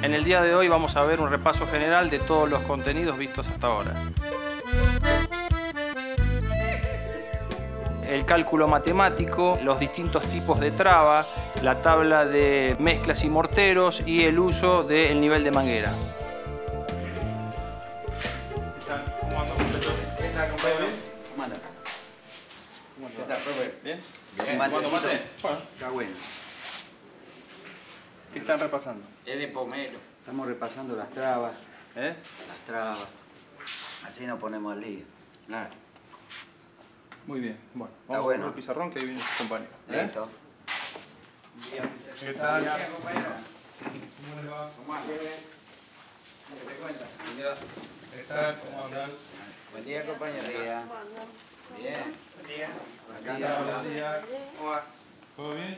En el día de hoy vamos a ver un repaso general de todos los contenidos vistos hasta ahora. El cálculo matemático, los distintos tipos de traba, la tabla de mezclas y morteros y el uso del nivel de manguera. ¿Cómo anda, compañero? ¿Qué tal, compañero? ¿Cómo anda? ¿Qué tal, profe? ¿Bien? Bien. ¿Tomando mate? Bueno, está bueno. ¿Qué están repasando? Es de pomelo. Estamos repasando las trabas. ¿Eh? Las trabas. Así nos ponemos al día. Claro. Muy bien. Bueno, Está vamos bueno. a ver el pizarrón que ahí viene su compañero. Listo. ¿Qué tal? compañero? ¿Cómo les va? ¿Cómo andan? ¿Qué te cuentas? ¿Qué tal? ¿Cómo andan? Buen día, compañero. Buen día. Bien. Buen día. Acá ¿Qué tal? andamos. Buenos días. ¿Cómo va? ¿Todo bien?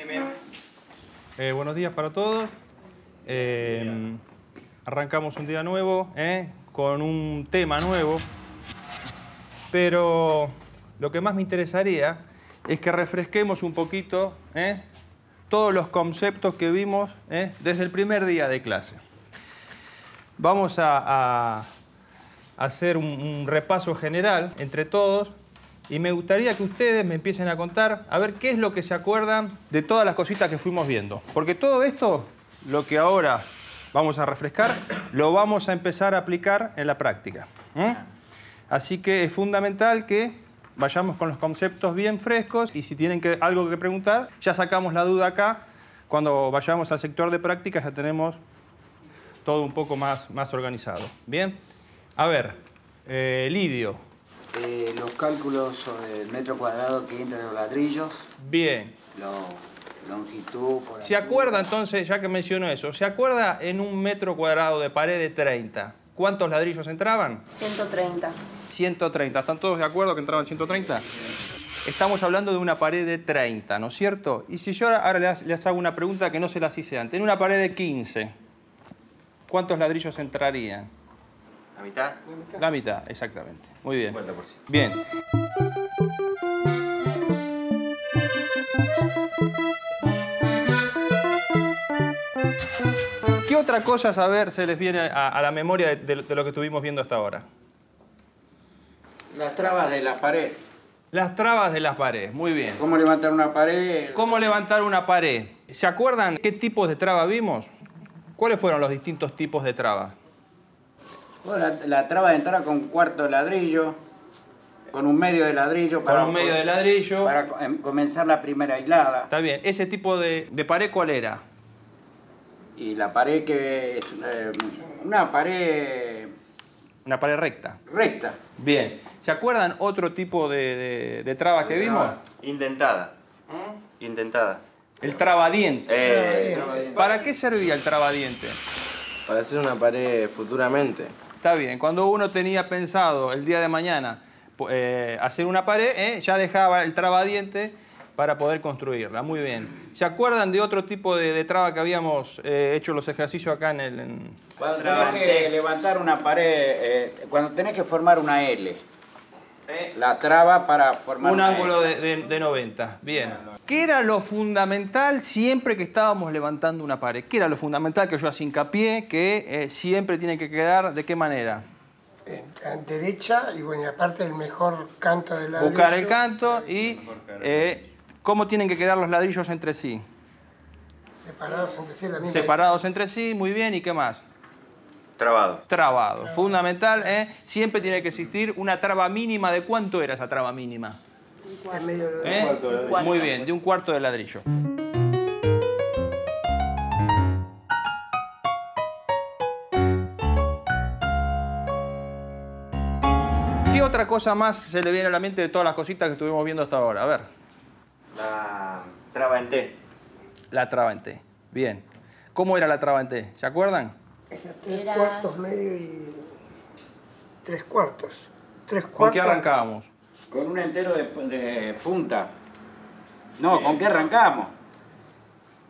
Bien. Buenos días para todos. Arrancamos un día nuevo, con un tema nuevo, pero lo que más me interesaría es que refresquemos un poquito todos los conceptos que vimos desde el primer día de clase. Vamos a hacer un repaso general entre todos y me gustaría que ustedes me empiecen a contar a ver qué es lo que se acuerdan de todas las cositas que fuimos viendo. Porque todo esto, lo que ahora vamos a refrescar, lo vamos a empezar a aplicar en la práctica. Así que es fundamental que vayamos con los conceptos bien frescos y si tienen algo que preguntar, ya sacamos la duda acá. Cuando vayamos al sector de práctica ya tenemos todo un poco más organizado. ¿Bien? A ver, Lidio. Los cálculos sobre el metro cuadrado que entra en los ladrillos. Bien. Longitud. ¿Se acuerda entonces, ya que mencionó eso, se acuerda en un metro cuadrado de pared de 30, cuántos ladrillos entraban? 130. 130. ¿Están todos de acuerdo que entraban 130? Estamos hablando de una pared de 30, ¿no es cierto? Y si yo ahora les hago una pregunta que no se las hice antes. En una pared de 15, ¿cuántos ladrillos entrarían? ¿La mitad? La mitad, exactamente. Muy bien. 50%. Bien. ¿Qué otra cosa, se les viene a la memoria de lo que estuvimos viendo hasta ahora? Las trabas de la pared. Las trabas de las paredes, muy bien. ¿Cómo levantar una pared? ¿Cómo levantar una pared? ¿Se acuerdan qué tipos de traba vimos? ¿Cuáles fueron los distintos tipos de trabas? Bueno, la traba de entrada con un cuarto de ladrillo, con un medio de ladrillo. Con un medio de ladrillo. Para comenzar la primera hilada. Está bien. ¿Ese tipo de pared cuál era? Y la pared que es una pared... Una pared recta. Recta. Bien. ¿Se acuerdan otro tipo de traba que vimos? Indentada. Indentada. El trabadiente. ¿Para qué servía el trabadiente? Para hacer una pared futuramente. Está bien. Cuando uno tenía pensado el día de mañana hacer una pared, ya dejaba el trabadiente para poder construirla. Muy bien. ¿Se acuerdan de otro tipo de traba que habíamos hecho los ejercicios acá en Cuando tenés que levantar una pared, cuando tenés que formar una L. La traba para formar un una ángulo L. de 90. Bien. ¿Qué era lo fundamental siempre que estábamos levantando una pared? ¿Qué era lo fundamental que yo hacía hincapié que siempre tiene que quedar? ¿De qué manera? En derecha y bueno, y aparte el mejor canto del ladrillo. Buscar el canto y cómo tienen que quedar los ladrillos entre sí. Separados entre sí, la misma Separados entre sí, muy bien. ¿Y qué más? Trabado. Trabado. Fundamental, siempre tiene que existir una traba mínima. ¿De cuánto era esa traba mínima? en medio de Muy bien, de 1/4 de ladrillo. ¿Qué otra cosa más se le viene a la mente de todas las cositas que estuvimos viendo hasta ahora? A ver. La traba en T. La traba en T. Bien. ¿Cómo era la traba en T? ¿Se acuerdan? Tres cuartos, medio y 3/4. 3/4. ¿Con qué arrancábamos? Con un entero de punta. No, bien. ¿Con qué arrancamos?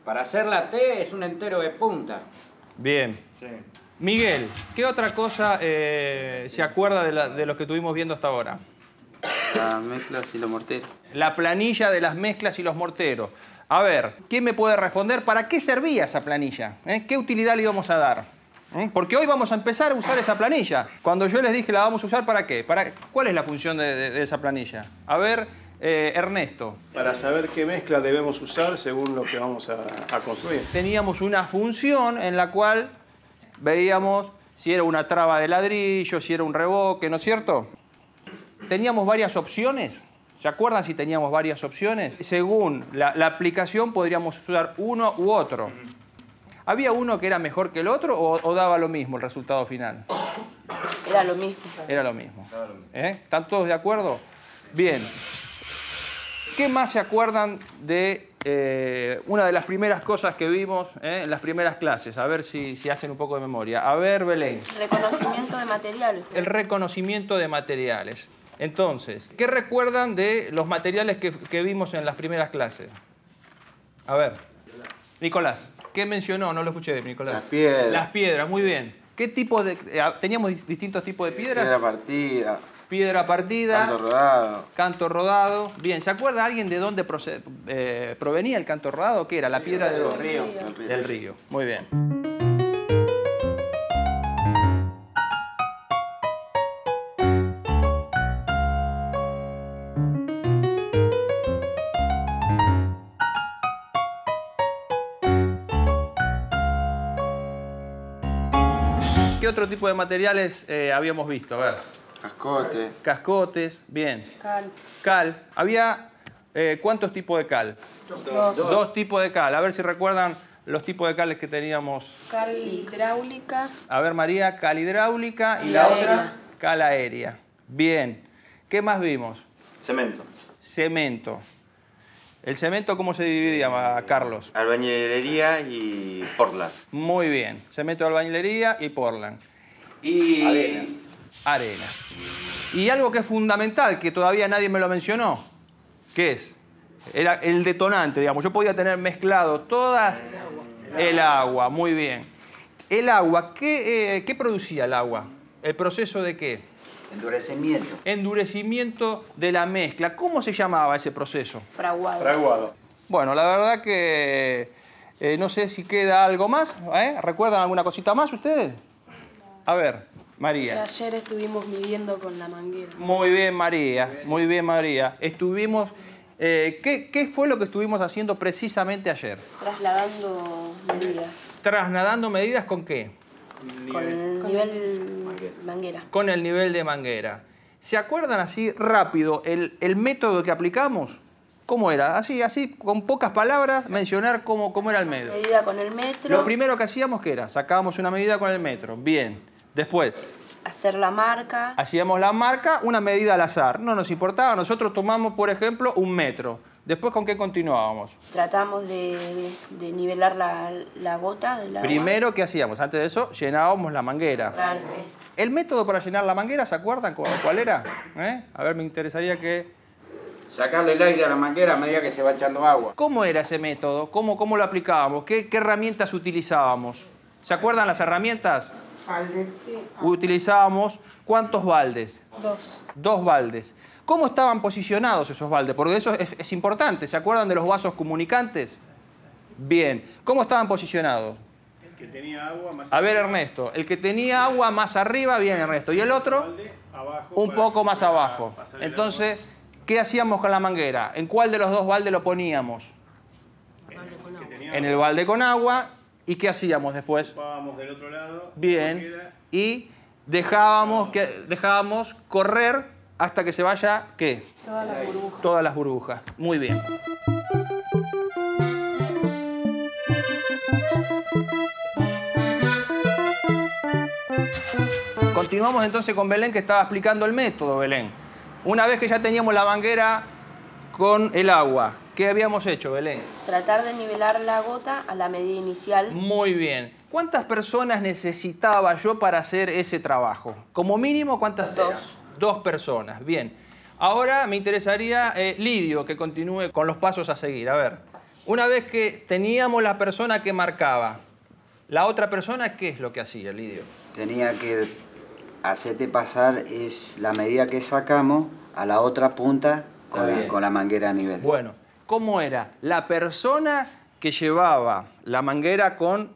Para hacer la T es un entero de punta. Bien. Sí. Miguel, ¿qué otra cosa se acuerda de lo que estuvimos viendo hasta ahora? Las mezclas y los morteros. La planilla de las mezclas y los morteros. A ver, ¿quién me puede responder para qué servía esa planilla? ¿Qué utilidad le íbamos a dar? Porque hoy vamos a empezar a usar esa planilla. Cuando yo les dije la vamos a usar, ¿para qué? ¿Cuál es la función de esa planilla? A ver, Ernesto. Para saber qué mezcla debemos usar según lo que vamos a construir. Teníamos una función en la cual veíamos si era una traba de ladrillo, si era un revoque, ¿no es cierto? Teníamos varias opciones. ¿Se acuerdan si teníamos varias opciones? Según la aplicación podríamos usar uno u otro. ¿Había uno que era mejor que el otro o daba lo mismo el resultado final? Era lo mismo. Era lo mismo. ¿Están todos de acuerdo? Bien. ¿Qué más se acuerdan de una de las primeras cosas que vimos en las primeras clases? A ver si hacen un poco de memoria. A ver, Belén. Reconocimiento de materiales. El reconocimiento de materiales. Entonces, ¿qué recuerdan de los materiales que vimos en las primeras clases? A ver, Nicolás, ¿qué mencionó? No lo escuché de Nicolás. Las piedras. Las piedras, muy bien. ¿Qué tipo de...? ¿Teníamos distintos tipos de piedras? Piedra partida. Piedra partida. Canto rodado. Canto rodado. Bien, ¿se acuerda alguien de dónde provenía el canto rodado? ¿Qué era? ¿La piedra de dónde? Río. Del río. Muy bien. ¿Qué otro tipo de materiales habíamos visto? A ver. Cascote. Cascotes, bien. Cal. Cal. Había, ¿cuántos tipos de cal? Dos tipos de cal. A ver si recuerdan los tipos de cales que teníamos. Cal hidráulica. A ver, María, cal hidráulica y Y la aérea. otra, cal aérea. Bien. ¿Qué más vimos? Cemento. Cemento. ¿El cemento cómo se dividía, Carlos? Albañilería y Portland. Muy bien. Cemento de albañilería y Portland. Y Arena. Arena. Y algo que es fundamental, que todavía nadie me lo mencionó. ¿Qué es? Era el detonante, digamos. Yo podía tener mezclado todas... El agua, muy bien. El agua, ¿qué producía el agua? ¿El proceso de qué? Endurecimiento. Endurecimiento de la mezcla. ¿Cómo se llamaba ese proceso? Fraguado. Fraguado. Bueno, la verdad que no sé si queda algo más. ¿Recuerdan alguna cosita más ustedes? A ver, Que María. ayer estuvimos midiendo con la manguera. Muy bien, María. Muy bien, María. Estuvimos... ¿qué fue lo que estuvimos haciendo precisamente ayer? Trasladando medidas. ¿Trasladando medidas con qué? Con el nivel manguera. Con el nivel de manguera. ¿Se acuerdan así rápido el método que aplicamos? ¿Cómo era? Así, con pocas palabras, mencionar cómo era el método. Medida con el metro. Lo primero que hacíamos, ¿qué era? Sacábamos una medida con el metro. Bien. Después, Hacer la marca. hacíamos la marca, una medida al azar. No nos importaba. Nosotros tomamos, por ejemplo, 1 metro. Después, ¿con qué continuábamos? Tratamos de nivelar la gota del agua. Primero, ¿qué hacíamos? Antes de eso, llenábamos la manguera. Claro, sí. El método para llenar la manguera, ¿se acuerdan cuál era? A ver, me interesaría que... Sacarle el aire a la manguera a medida que se va echando agua. ¿Cómo era ese método? ¿Cómo lo aplicábamos? ¿Qué herramientas utilizábamos? ¿Se acuerdan las herramientas? Utilizábamos, ¿cuántos baldes? 2. 2 baldes. ¿Cómo estaban posicionados esos baldes? Porque eso es importante. ¿Se acuerdan de los vasos comunicantes? Bien. ¿Cómo estaban posicionados? Que tenía agua más A ver, Ernesto, el que tenía agua más arriba, bien, Ernesto. ¿Y el otro? Un poco más abajo. Entonces, ¿qué hacíamos con la manguera? ¿En cuál de los dos baldes lo poníamos? En el balde con agua. ¿Y qué hacíamos después? Ocupábamos del otro lado. Bien. Y dejábamos correr hasta que se vaya, ¿qué? Todas las burbujas. Todas las burbujas. Muy bien. Continuamos entonces con Belén, que estaba explicando el método, Belén. Una vez que ya teníamos la manguera con el agua, ¿qué habíamos hecho, Belén? Tratar de nivelar la gota a la medida inicial. Muy bien. ¿Cuántas personas necesitaba yo para hacer ese trabajo? Como mínimo, ¿cuántas? Dos. eran? 2 personas. Bien. Ahora me interesaría, Lidio, que continúe con los pasos a seguir. A ver, una vez que teníamos la persona que marcaba, ¿la otra persona qué es lo que hacía, Lidio? Tenía que hacerte pasar es la medida que sacamos a la otra punta con la manguera a nivel. Bueno, ¿cómo era? La persona que llevaba la manguera con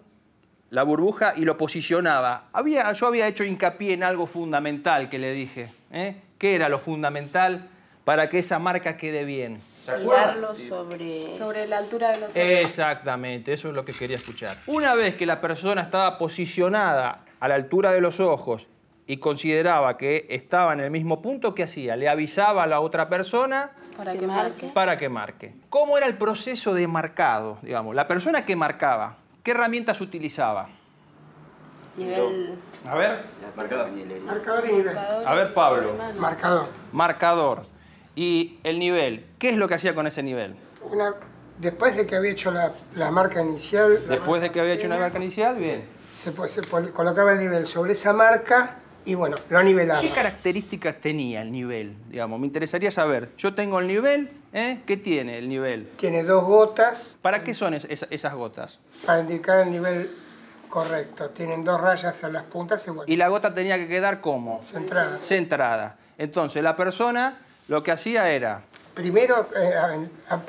la burbuja y lo posicionaba. Yo había hecho hincapié en algo fundamental que le dije. ¿Qué era lo fundamental para que esa marca quede bien? Girarlo sobre la altura de los ojos. Exactamente, eso es lo que quería escuchar. Una vez que la persona estaba posicionada a la altura de los ojos y consideraba que estaba en el mismo punto, ¿qué hacía? Le avisaba a la otra persona para que marque. ¿Cómo era el proceso de marcado? Digamos, la persona que marcaba, ¿qué herramientas utilizaba? Nivel. A ver. Marcador y nivel. A ver, Pablo. Marcador. Marcador. Y el nivel, ¿qué es lo que hacía con ese nivel? Después de que había hecho la marca inicial... Después de que había hecho una marca inicial, bien. Se colocaba el nivel sobre esa marca y bueno, lo nivelaba. ¿Qué características tenía el nivel? Digamos, me interesaría saber. Yo tengo el nivel, ¿qué tiene el nivel? Tiene 2 gotas. ¿Para qué son esas gotas? Para indicar el nivel correcto. Tienen 2 rayas en las puntas y bueno. Y la gota tenía que quedar ¿cómo? Centrada. Centrada. Entonces, la persona lo que hacía era... Primero,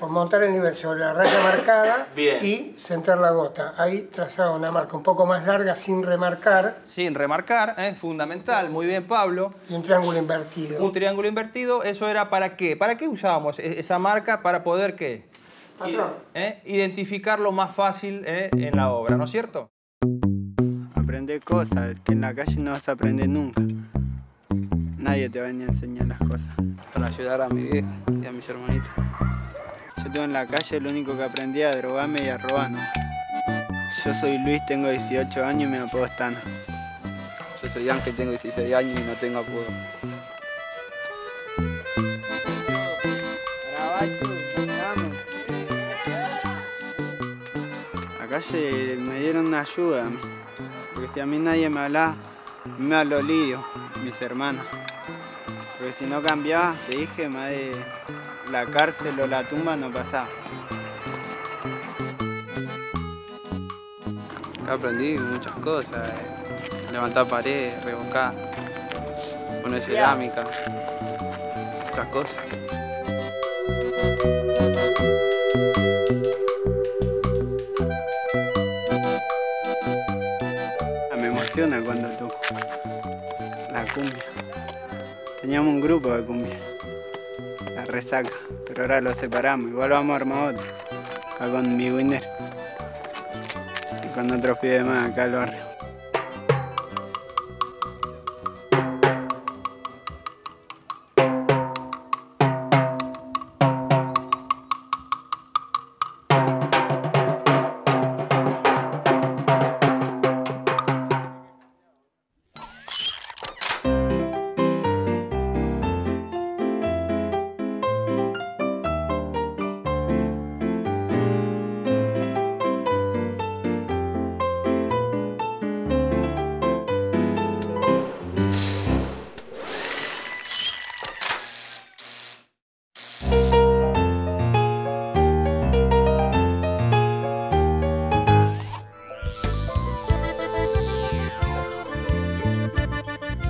montar el nivel sobre la raya marcada. Bien. Y centrar la gota. Ahí trazaba una marca un poco más larga sin remarcar. Sin remarcar, fundamental. Muy bien, Pablo. Y un triángulo invertido. Un triángulo invertido, ¿eso era para qué? ¿Para qué usábamos esa marca? Para poder, ¿qué? Patrón. Identificarlo más fácil en la obra, ¿no es cierto? Aprender cosas que en la calle no vas a aprender nunca. Nadie te va a venir a enseñar las cosas. Para ayudar a mi vieja y a mis hermanitos. Yo estuve en la calle, lo único que aprendí a drogarme y a robar, ¿no? Yo soy Luis, tengo 18 años y me apodo Stana. Yo soy Ángel, tengo 16 años y no tengo apodo. La calle me dieron una ayuda, porque si a mí nadie me hablaba, me habló Lidio, mis hermanos. Porque si no cambiaba, te dije, más de la cárcel o la tumba no pasaba. Aprendí muchas cosas, levantar paredes, revocar, poner cerámica, otras cosas. Me emociona cuando toco la cumbia. Teníamos un grupo de cumbia, la Resaca, pero ahora lo separamos. Igual vamos a armar otro, acá con mi winner y con otros pibes más acá al barrio.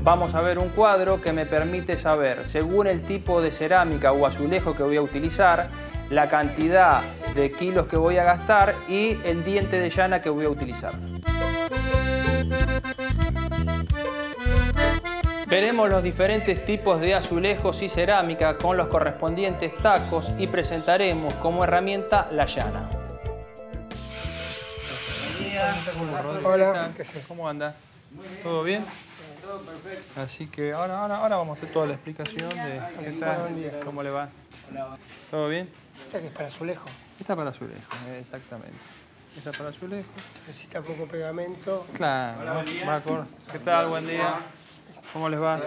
Vamos a ver un cuadro que me permite saber, según el tipo de cerámica o azulejo que voy a utilizar, la cantidad de kilos que voy a gastar y el diente de llana que voy a utilizar. Veremos los diferentes tipos de azulejos y cerámica con los correspondientes tacos y presentaremos como herramienta la llana. Hola. ¿Cómo anda? ¿Todo bien? Todo perfecto. Así que ahora vamos a hacer toda la explicación de qué tal, cómo le va. ¿Todo bien? Esta que es para azulejo. Esta para azulejo, exactamente. Esta para azulejo. Necesita poco pegamento. Claro, ¿no? ¿Qué tal? Buen día. ¿Cómo les va?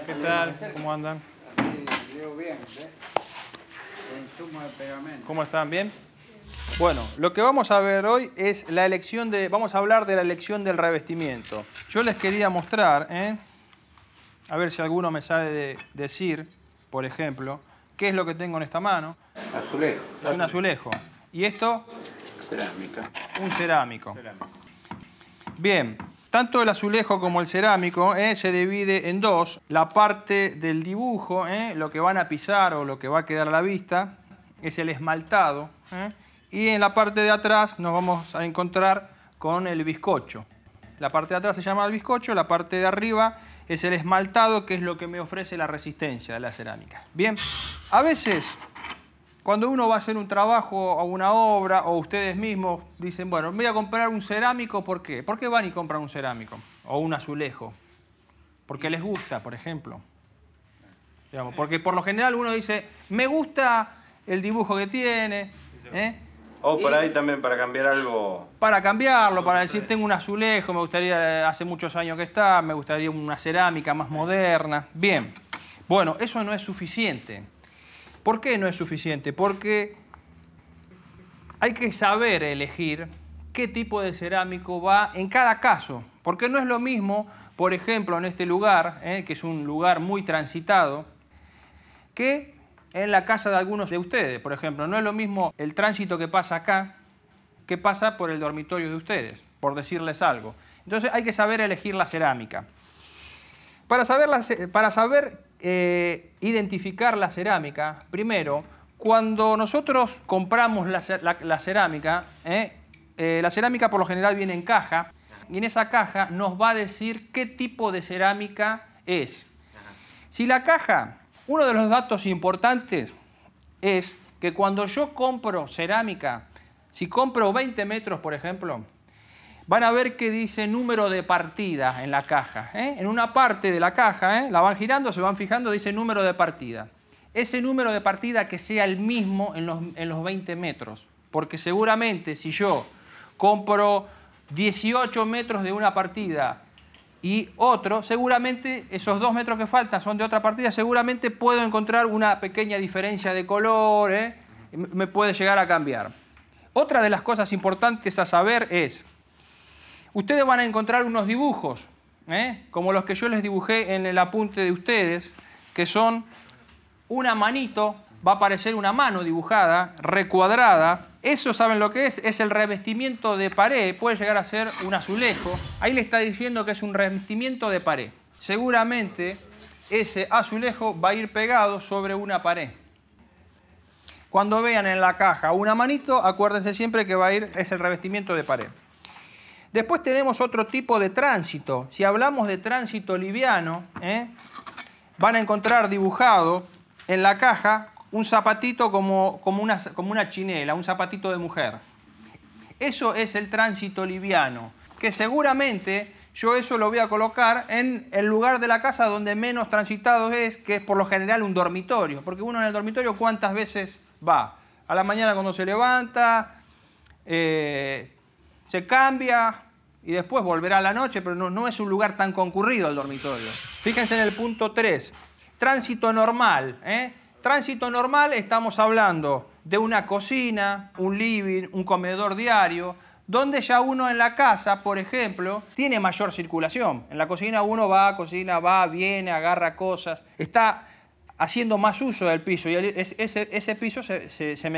¿Qué tal? ¿Cómo andan? Veo bien, ¿ves? Consumo de pegamento. ¿Cómo están? ¿Bien? Bueno, lo que vamos a ver hoy es la elección de... Vamos a hablar de la elección del revestimiento. Yo les quería mostrar, a ver si alguno me sabe decir, por ejemplo, qué es lo que tengo en esta mano. Azulejo. Es un azulejo. ¿Y esto? Cerámica. Un cerámico. Bien, tanto el azulejo como el cerámico se divide en dos. La parte del dibujo, lo que van a pisar o lo que va a quedar a la vista, es el esmaltado. Y en la parte de atrás nos vamos a encontrar con el bizcocho. La parte de atrás se llama el bizcocho, la parte de arriba es el esmaltado, que es lo que me ofrece la resistencia de la cerámica. Bien, a veces cuando uno va a hacer un trabajo o una obra, o ustedes mismos dicen, bueno, voy a comprar un cerámico, ¿por qué? ¿Por qué van y compran un cerámico o un azulejo? Porque les gusta, por ejemplo. Digamos, porque por lo general uno dice, me gusta el dibujo que tiene, O por ahí también para cambiar algo. Para cambiarlo, para decir, tengo un azulejo, me gustaría, hace muchos años que está, me gustaría una cerámica más moderna. Bien, bueno, eso no es suficiente. ¿Por qué no es suficiente? Porque hay que saber elegir qué tipo de cerámico va en cada caso. Porque no es lo mismo, por ejemplo, en este lugar, que es un lugar muy transitado, que en la casa de algunos de ustedes. Por ejemplo, no es lo mismo el tránsito que pasa acá que pasa por el dormitorio de ustedes, por decirles algo. Entonces hay que saber elegir la cerámica. Para saber identificar la cerámica, primero, cuando nosotros compramos la cerámica, la cerámica por lo general viene en caja, y en esa caja nos va a decir qué tipo de cerámica es. Si la caja, uno de los datos importantes es que cuando yo compro cerámica, si compro 20 metros, por ejemplo, van a ver que dice número de partida en la caja. En una parte de la caja, la van girando, se van fijando, dice número de partida. Ese número de partida que sea el mismo en los 20 metros. Porque seguramente si yo compro 18 metros de una partida y otro, seguramente esos 2 metros que faltan son de otra partida, seguramente puedo encontrar una pequeña diferencia de color, me puede llegar a cambiar. Otra de las cosas importantes a saber es, ustedes van a encontrar unos dibujos, como los que yo les dibujé en el apunte de ustedes, que son una manito, va a aparecer una mano dibujada, recuadrada. Eso, ¿saben lo que es? Es el revestimiento de pared, puede llegar a ser un azulejo. Ahí le está diciendo que es un revestimiento de pared. Seguramente ese azulejo va a ir pegado sobre una pared. Cuando vean en la caja una manito, acuérdense siempre que va a ir, es el revestimiento de pared. Después tenemos otro tipo de tránsito. Si hablamos de tránsito liviano, van a encontrar dibujado en la caja un zapatito como una chinela, un zapatito de mujer. Eso es el tránsito liviano, que seguramente yo eso lo voy a colocar en el lugar de la casa donde menos transitado es, que es por lo general un dormitorio. Porque uno en el dormitorio, ¿cuántas veces va? A la mañana cuando se levanta, se cambia y después volverá a la noche, pero no es un lugar tan concurrido el dormitorio. Fíjense en el punto 3, tránsito normal. Tránsito normal, estamos hablando de una cocina, un living, un comedor diario, donde ya uno en la casa, por ejemplo, tiene mayor circulación. En la cocina uno va, viene, agarra cosas, está haciendo más uso del piso y ese piso se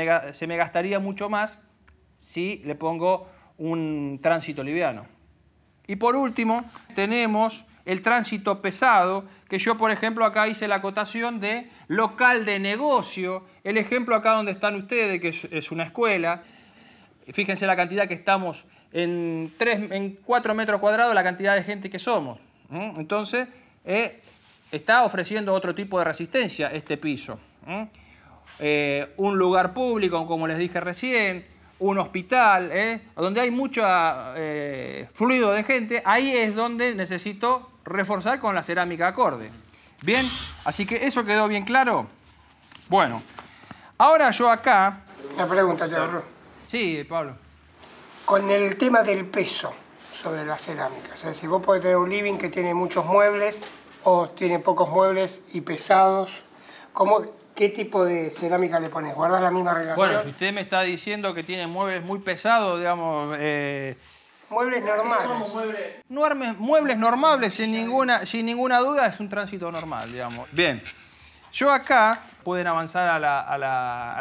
me gastaría mucho más si le pongo un tránsito liviano. Y por último, tenemos el tránsito pesado, que yo, por ejemplo, acá hice la acotación de local de negocio. El ejemplo acá donde están ustedes, que es una escuela. Fíjense la cantidad que estamos en 4 metros cuadrados, la cantidad de gente que somos. Entonces, está ofreciendo otro tipo de resistencia este piso. Un lugar público, como les dije recién, un hospital, donde hay mucho fluido de gente, ahí es donde necesito reforzar con la cerámica acorde. Bien, así que eso quedó bien claro. Bueno, ahora yo acá... Una pregunta, Teodoro. Sí, Pablo. Con el tema del peso sobre la cerámica, o sea, si vos podés tener un living que tiene muchos muebles o tiene pocos muebles y pesados, ¿qué tipo de cerámica le pones? ¿Guardás la misma relación? Bueno, si usted me está diciendo que tiene muebles muy pesados, digamos... muebles normales. Muebles normales, sin ninguna duda, es un tránsito normal, digamos. Bien. Yo acá, pueden avanzar a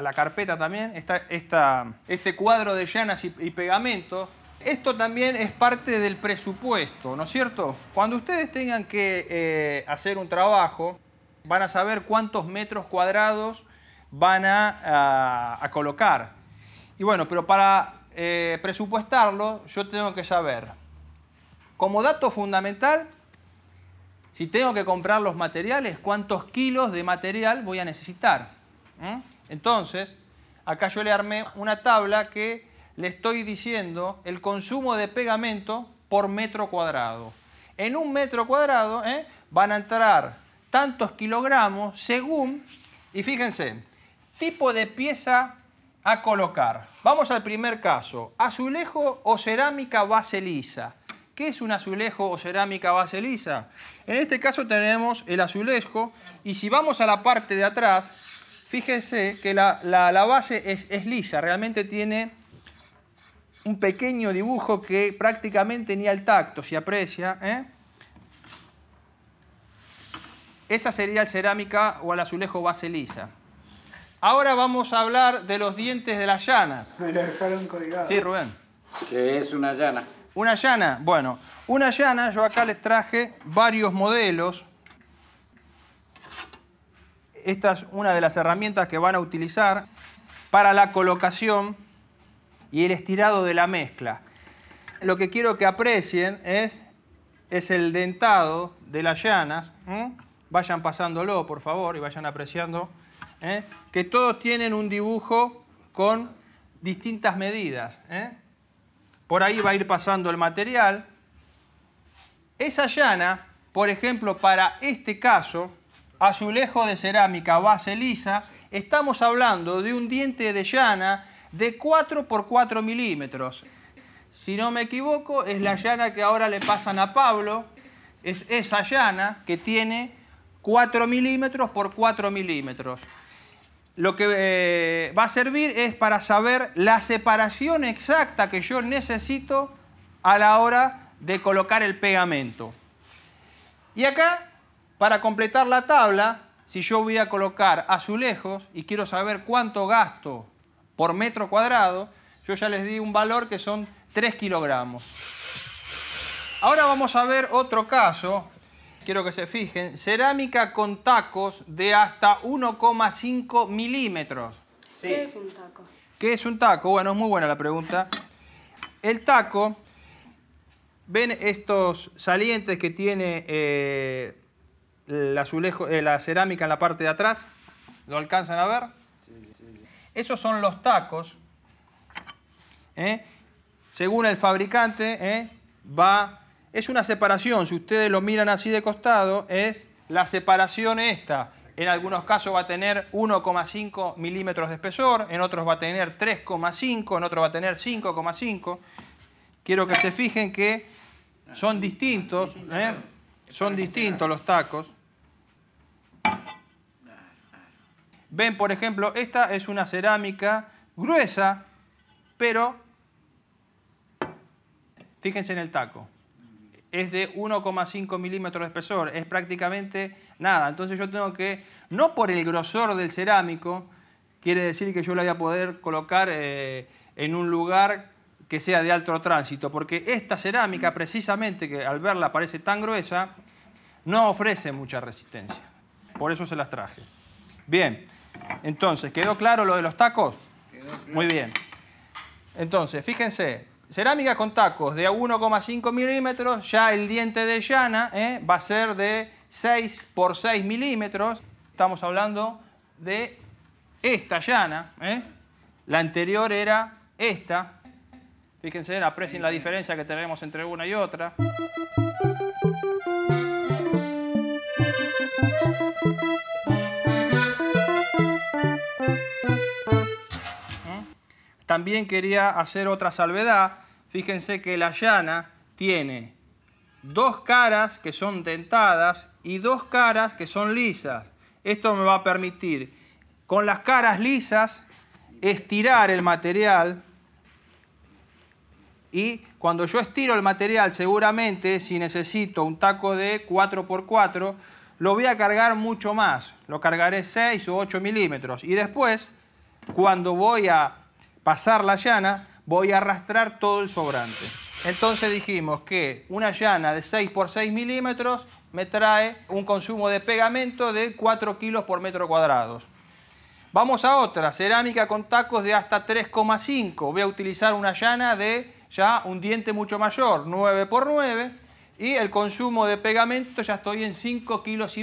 la carpeta también, este cuadro de llanas y pegamento. Esto también es parte del presupuesto, ¿no es cierto? Cuando ustedes tengan que hacer un trabajo, van a saber cuántos metros cuadrados van a colocar. Y bueno, pero para presupuestarlo, yo tengo que saber, como dato fundamental, si tengo que comprar los materiales, cuántos kilos de material voy a necesitar. Entonces, acá yo le armé una tabla que le estoy diciendo el consumo de pegamento por metro cuadrado. En un metro cuadrado van a entrar tantos kilogramos según, y fíjense, tipo de pieza a colocar. Vamos al primer caso, azulejo o cerámica base lisa. ¿Qué es un azulejo o cerámica base lisa? En este caso tenemos el azulejo y si vamos a la parte de atrás, fíjense que la base es lisa, realmente tiene un pequeño dibujo que prácticamente ni al tacto se aprecia. Esa sería el cerámica o el azulejo base lisa. Ahora vamos a hablar de los dientes de las llanas. Me la dejaron colgada. Sí, Rubén. ¿Qué es una llana? Una llana, bueno, una llana, yo acá les traje varios modelos. Esta es una de las herramientas que van a utilizar para la colocación y el estirado de la mezcla. Lo que quiero que aprecien es el dentado de las llanas. Vayan pasándolo, por favor, y vayan apreciando. Que todos tienen un dibujo con distintas medidas. Por ahí va a ir pasando el material. Esa llana, por ejemplo, para este caso, azulejo de cerámica base lisa, estamos hablando de un diente de llana de 4 por 4 milímetros. Si no me equivoco, es la llana que ahora le pasan a Pablo. Es esa llana que tiene 4 milímetros por 4 milímetros. Lo que va a servir es para saber la separación exacta que yo necesito a la hora de colocar el pegamento. Y acá, para completar la tabla, si yo voy a colocar azulejos y quiero saber cuánto gasto por metro cuadrado, yo ya les di un valor que son 3 kilogramos. Ahora vamos a ver otro caso. Quiero que se fijen, cerámica con tacos de hasta 1,5 milímetros. Sí. ¿Qué es un taco? ¿Qué es un taco? Bueno, es muy buena la pregunta. El taco, ¿ven estos salientes que tiene el azulejo, la cerámica en la parte de atrás? ¿Lo alcanzan a ver? Esos son los tacos. Según el fabricante, es una separación, si ustedes lo miran así de costado, es la separación esta. En algunos casos va a tener 1,5 milímetros de espesor, en otros va a tener 3,5, en otros va a tener 5,5. Quiero que se fijen que son distintos, son distintos los tacos. Ven, por ejemplo, esta es una cerámica gruesa, pero fíjense en el taco. Es de 1,5 milímetros de espesor, es prácticamente nada. Entonces yo tengo que, no por el grosor del cerámico, quiere decir que yo la voy a poder colocar en un lugar que sea de alto tránsito, porque esta cerámica, precisamente, que al verla parece tan gruesa, no ofrece mucha resistencia. Por eso se las traje. Bien, entonces, ¿quedó claro lo de los tacos? Muy bien. Entonces, fíjense, cerámica con tacos de 1,5 milímetros, ya el diente de llana va a ser de 6 por 6 milímetros. Estamos hablando de esta llana. La anterior era esta. Fíjense, aprecien la diferencia que tenemos entre una y otra. También quería hacer otra salvedad. Fíjense que la llana tiene 2 caras que son dentadas y 2 caras que son lisas. Esto me va a permitir, con las caras lisas, estirar el material. Y cuando yo estiro el material, seguramente, si necesito un taco de 4x4, lo voy a cargar mucho más. Lo cargaré 6 o 8 milímetros. Y después, cuando voy a pasar la llana, voy a arrastrar todo el sobrante. Entonces dijimos que una llana de 6 por 6 milímetros me trae un consumo de pegamento de 4 kilos por metro cuadrado. Vamos a otra, cerámica con tacos de hasta 3,5. Voy a utilizar una llana de ya un diente mucho mayor, 9 por 9. Y el consumo de pegamento ya estoy en 5,5 kilos.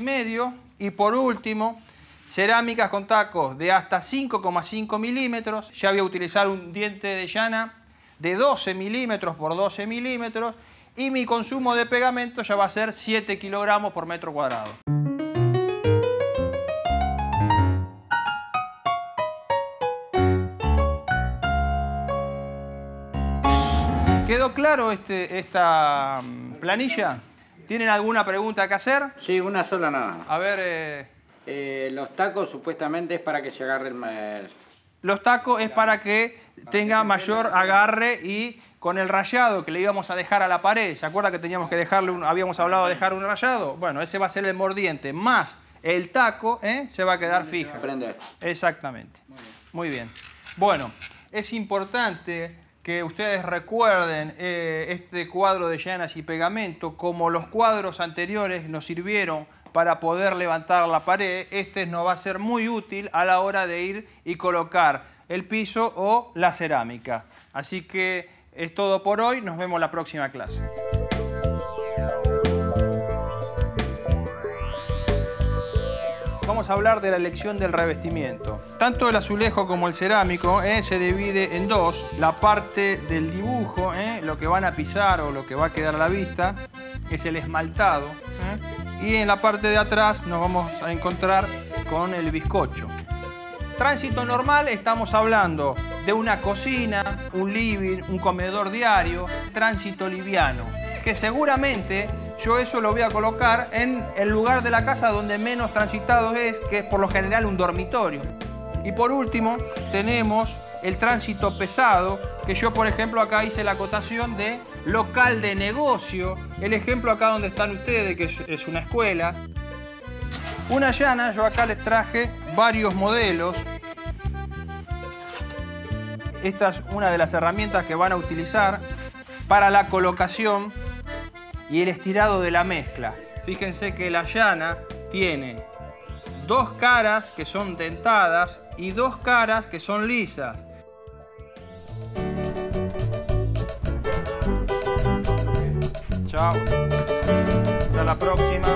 Y por último, cerámicas con tacos de hasta 5,5 milímetros. Ya voy a utilizar un diente de llana de 12 milímetros por 12 milímetros. Y mi consumo de pegamento ya va a ser 7 kilogramos por metro cuadrado. ¿Quedó claro esta planilla? ¿Tienen alguna pregunta que hacer? Sí, una sola nada. A ver... los tacos supuestamente es para que se agarre el... Los tacos es para que tenga mayor agarre y con el rayado que le íbamos a dejar a la pared. ¿Se acuerda que teníamos que dejarle habíamos hablado de dejar un rayado? Bueno, ese va a ser el mordiente más el taco, se va a quedar fija. Prender. Exactamente. Muy bien. Bueno, es importante que ustedes recuerden este cuadro de llanas y pegamento, como los cuadros anteriores nos sirvieron para poder levantar la pared. Este nos va a ser muy útil a la hora de ir y colocar el piso o la cerámica. Así que es todo por hoy, nos vemos la próxima clase. Vamos a hablar de la elección del revestimiento. Tanto el azulejo como el cerámico se divide en dos. La parte del dibujo, lo que van a pisar o lo que va a quedar a la vista, es el esmaltado. Y en la parte de atrás nos vamos a encontrar con el bizcocho. Tránsito normal, estamos hablando de una cocina, un living, un comedor diario. Tránsito liviano, que seguramente yo eso lo voy a colocar en el lugar de la casa donde menos transitado es, que es por lo general un dormitorio. Y por último tenemos el tránsito pesado, que yo por ejemplo acá hice la acotación de local de negocio. El ejemplo acá donde están ustedes, que es una escuela. Una llana, yo acá les traje varios modelos. Esta es una de las herramientas que van a utilizar para la colocación y el estirado de la mezcla. Fíjense que la llana tiene dos caras que son dentadas y dos caras que son lisas. Chao. Hasta la próxima.